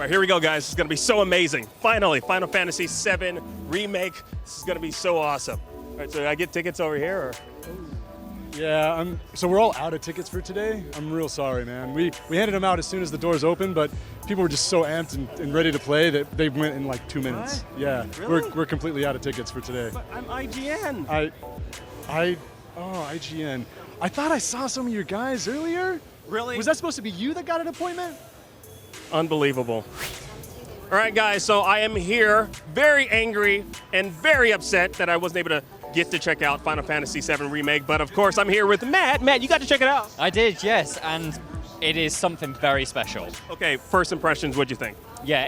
All right, here we go, guys. It's going to be so amazing. Finally, Final Fantasy VII Remake. This is going to be so awesome. All right, so did I get tickets over here? Or? Yeah, so we're all out of tickets for today. I'm real sorry, man. We handed them out as soon as the doors opened, but people were just so amped and ready to play that they went in like 2 minutes. What? Yeah, Really? we're completely out of tickets for today. But I'm IGN. IGN. I thought I saw some of your guys earlier. Really? Was that supposed to be you that got an appointment? Unbelievable. All right, guys, so I am here very angry and very upset that I wasn't able to get to check out Final Fantasy VII Remake, but of course I'm here with Matt. Matt, you got to check it out. I did, yes, and it is something very special. Okay, first impressions, what'd you think? Yeah,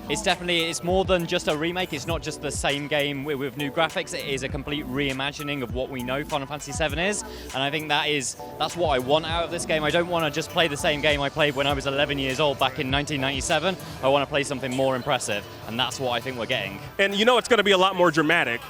it's more than just a remake. It's not just the same game with new graphics. It is a complete reimagining of what we know Final Fantasy VII is, and I think that's what I want out of this game. I don't want to just play the same game I played when I was 11 years old back in 1997. I want to play something more impressive, and that's what I think we're getting. And you know it's going to be a lot more dramatic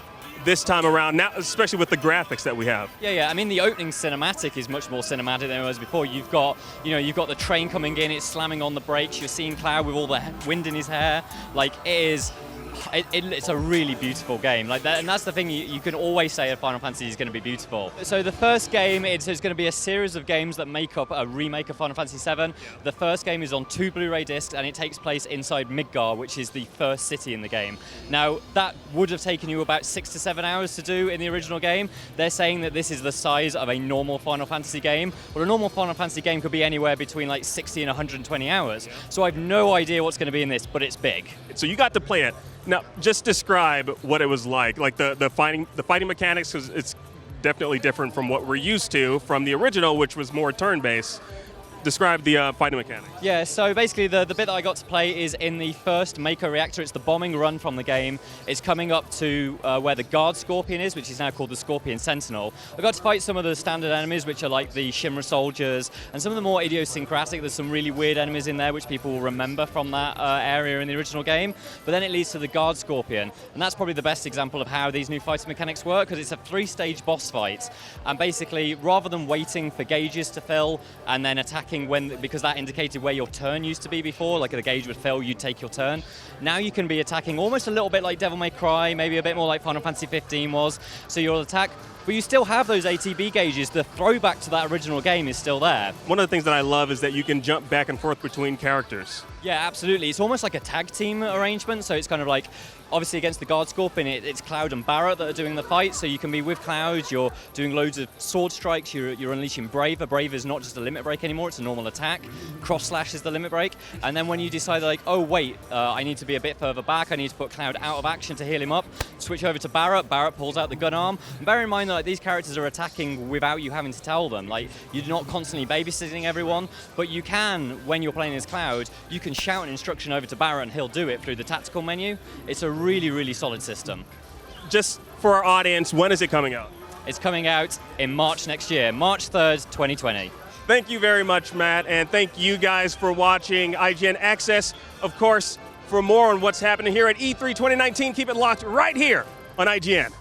this time around, now, especially with the graphics that we have. Yeah. I mean, the opening cinematic is much more cinematic than it was before. You've got the train coming in, it's slamming on the brakes. You're seeing Cloud with all the wind in his hair. Like, it's a really beautiful game. Like that, and that's the thing you can always say a Final Fantasy is going to be beautiful. So the first game is going to be a series of games that make up a remake of Final Fantasy VII. The first game is on 2 Blu-ray discs, and it takes place inside Midgar, which is the first city in the game. Now, that would have taken you about 6 to 7 hours to do in the original game. They're saying that this is the size of a normal Final Fantasy game. Well, a normal Final Fantasy game could be anywhere between like 60 and 120 hours. So I have no idea what's going to be in this, but it's big. So you got to play it. Now, just describe what it was like the fighting mechanics, because it's definitely different from what we're used to from the original, which was more turn-based. Describe the fighting mechanics. Yeah, so basically the bit that I got to play is in the first Mako reactor. It's the bombing run from the game. It's coming up to where the guard Scorpion is, which is now called the Scorpion Sentinel. I got to fight some of the standard enemies, which are like the Shimmer soldiers, and some of the more idiosyncratic. There's some really weird enemies in there, which people will remember from that area in the original game. But then it leads to the guard Scorpion, and that's probably the best example of how these new fighting mechanics work, because it's a 3-stage boss fight. And basically, rather than waiting for gauges to fill and then attacking because that indicated where your turn used to be before, like the gauge would fill, you'd take your turn. Now you can be attacking almost a little bit like Devil May Cry, maybe a bit more like Final Fantasy 15 was. So you'll attack, but you still have those ATB gauges. The throwback to that original game is still there. One of the things that I love is that you can jump back and forth between characters. Yeah, absolutely. It's almost like a tag team arrangement, so it's kind of like, obviously against the guard Scorpion, it's Cloud and Barret that are doing the fight, so you can be with Cloud, you're doing loads of sword strikes, you're unleashing Braver. Braver is not just a limit break anymore, it's a normal attack. Cross Slash is the limit break, and then when you decide like, oh wait, I need to be a bit further back, I need to put Cloud out of action to heal him up, switch over to Barret. Barret pulls out the gun arm. And bear in mind that like, these characters are attacking without you having to tell them. Like, you're not constantly babysitting everyone, but you can, when you're playing as Cloud, you can shout an instruction over to Barret and he'll do it through the tactical menu. It's a really, really solid system. Just for our audience, when is it coming out? It's coming out in March next year, March 3rd, 2020. Thank you very much, Matt, and thank you guys for watching IGN Access. Of course, for more on what's happening here at E3 2019, keep it locked right here on IGN.